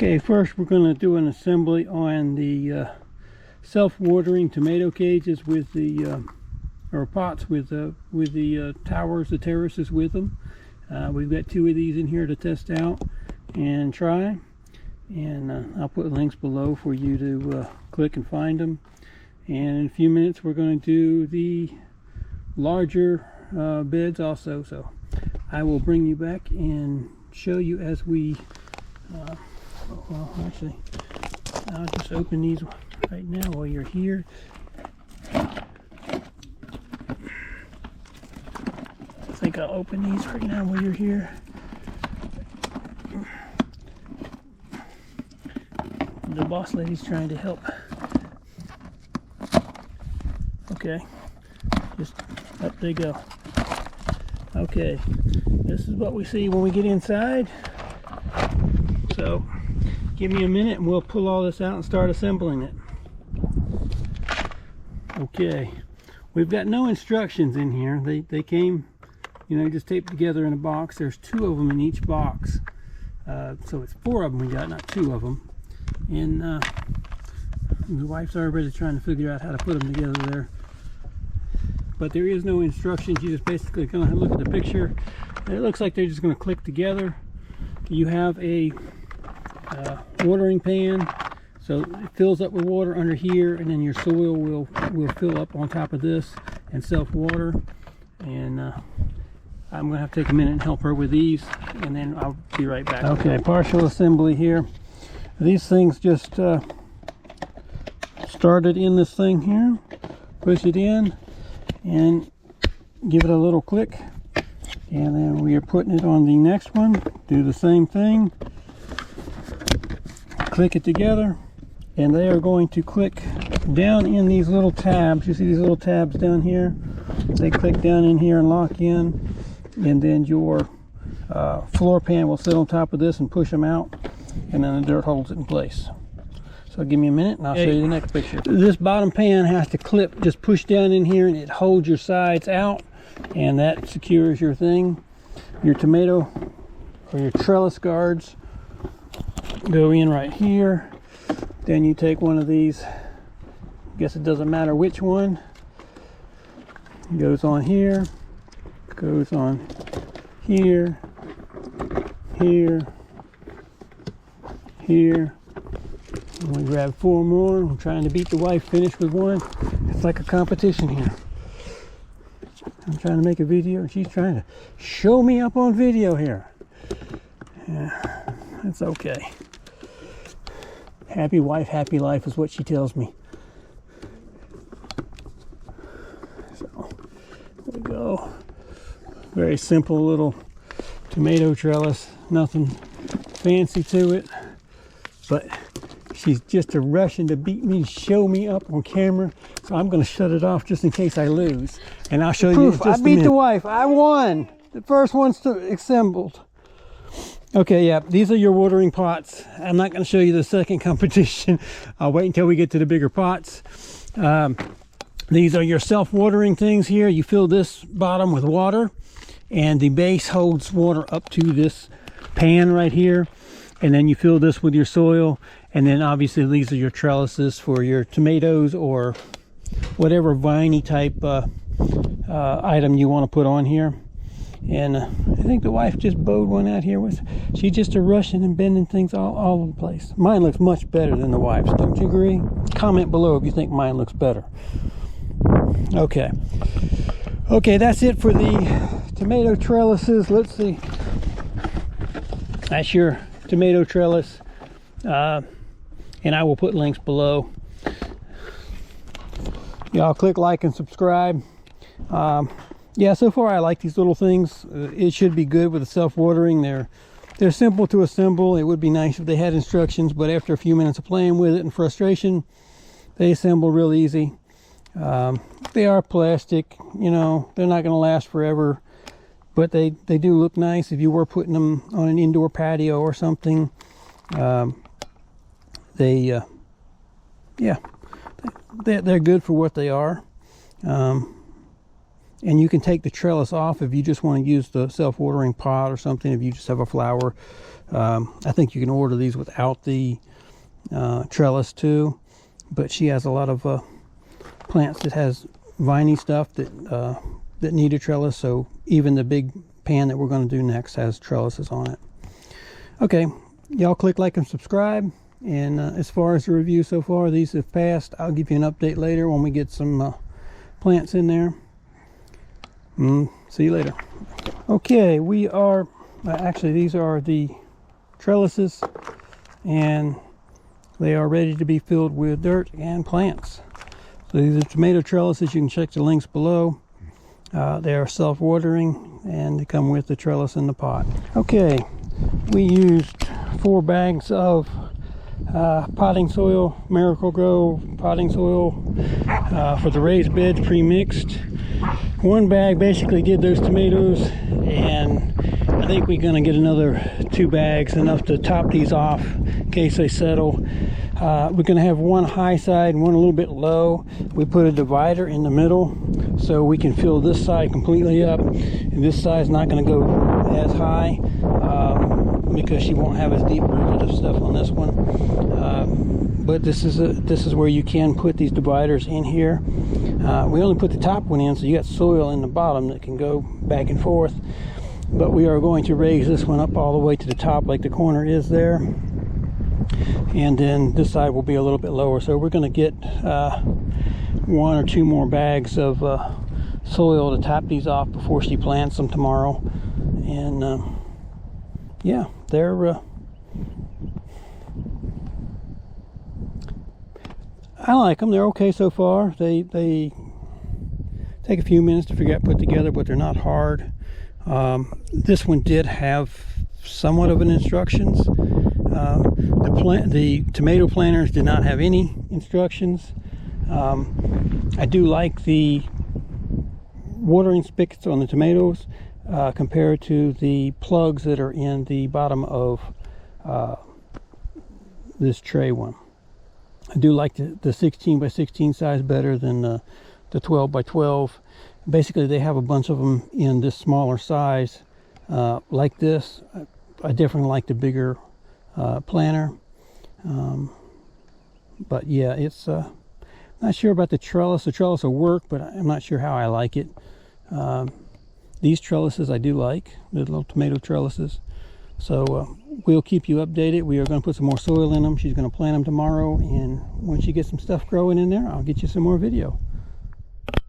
Okay, first we're going to do an assembly on the self-watering tomato cages with the or pots with the towers, the terraces with them. We've got 2 of these in here to test out and try, and I'll put links below for you to click and find them. And in a few minutes we're going to do the larger beds also, so I will bring you back and show you as we well, actually, I'll just open these right now while you're here. I think I'll open these right now while you're here. The boss lady's trying to help. Okay, just up they go. Okay, this is what we see when we get inside. So give me a minute and we'll pull all this out and start assembling it. Okay, we've got no instructions in here. They came, you know, just taped together in a box. There's 2 of them in each box, so it's 4 of them we got, not 2 of them. And the wife's already trying to figure out how to put them together there, but there is no instructions. You just basically going to look at the picture. It looks like they're just going to click together. You have a watering pan, so it fills up with water under here, and then your soil will fill up on top of this and self-water. And I'm gonna have to take a minute and help her with these, and then I'll be right back. Okay, partial assembly here. These things just started in this thing here. Push it in and give it a little click, and then we are putting it on the next one. Do the same thing. Click it together, and they are going to click down in these little tabs. You see these little tabs down here? They click down in here and lock in, and then your floor pan will sit on top of this and push them out, and then the dirt holds it in place. So give me a minute and I'll show you the next picture. This bottom pan has to clip, just push down in here, and it holds your sides out, and that secures your thing. Your tomato or your trellis guards go in right here. Then you take one of these, I guess it doesn't matter which one, it goes on here, goes on here, here, here. And we grab 4 more. I'm trying to beat the wife, finish with one. It's like a competition here. I'm trying to make a video and she's trying to show me up on video here. Yeah, it's okay. Happy wife, happy life is what she tells me. So, there we go. Very simple little tomato trellis. Nothing fancy to it. But she's just a rushing to beat me, show me up on camera. So I'm going to shut it off just in case I lose. And I'll show you in just a minute. I beat the wife. I won. The first one's assembled. Okay, yeah, these are your watering pots. I'm not going to show you the second competition. I'll wait until we get to the bigger pots. These are your self-watering things here. You fill this bottom with water, and the base holds water up to this pan right here. And then you fill this with your soil, and then obviously these are your trellises for your tomatoes or whatever viney type item you want to put on here. And I think the wife just bowed one out here. She's just a rushing and bending things all over the place. Mine looks much better than the wife's. Don't you agree? Comment below if you think mine looks better. Okay. Okay, that's it for the tomato trellises. Let's see. That's your tomato trellis. And I will put links below. Y'all click like and subscribe. Yeah, so far I like these little things. It should be good with the self-watering. They're simple to assemble. It would be nice if they had instructions, but after a few minutes of playing with it and frustration, they assemble real easy. They are plastic, you know, they're not going to last forever, but they do look nice if you were putting them on an indoor patio or something. Yeah, they're good for what they are. And you can take the trellis off if you just want to use the self-watering pot or something, if you just have a flower. I think you can order these without the trellis too, but she has a lot of plants that has viney stuff that need a trellis, so even the big pan that we're going to do next has trellises on it. Okay, y'all click like and subscribe. And as far as the review so far, these have passed. I'll give you an update later when we get some plants in there. See you later. Okay, we are actually, these are the trellises, and they are ready to be filled with dirt and plants. So these are tomato trellises. You can check the links below. They are self-watering, and they come with the trellis in the pot. Okay, we used 4 bags of potting soil, Miracle-Gro potting soil for the raised beds pre-mixed. 1 bag basically did those tomatoes, and I think we're going to get another 2 bags, enough to top these off in case they settle. We're going to have one high side and one a little bit low. We put a divider in the middle so we can fill this side completely up, and this side is not going to go as high because she won't have as deep rooted of stuff on this one. But this is where you can put these dividers in here. We only put the top one in, so you got soil in the bottom that can go back and forth. But we are going to raise this one up all the way to the top, like the corner is there. And then this side will be a little bit lower. So we're going to get 1 or 2 more bags of soil to top these off before she plants them tomorrow. And yeah, they're I like them. They're okay so far. They take a few minutes to figure out, put together, but they're not hard. This one did have somewhat of an instructions. The tomato planters did not have any instructions. I do like the watering spigots on the tomatoes compared to the plugs that are in the bottom of this tray one. I do like the 16 by 16 size better than the 12 by 12. Basically, they have a bunch of them in this smaller size like this. I definitely like the bigger planter. But yeah, it's not sure about the trellis. The trellis will work, but I'm not sure how I like it. These trellises I do like, the little tomato trellises. So we'll keep you updated. We are going to put some more soil in them. She's going to plant them tomorrow, and when she gets some stuff growing in there, I'll get you some more video.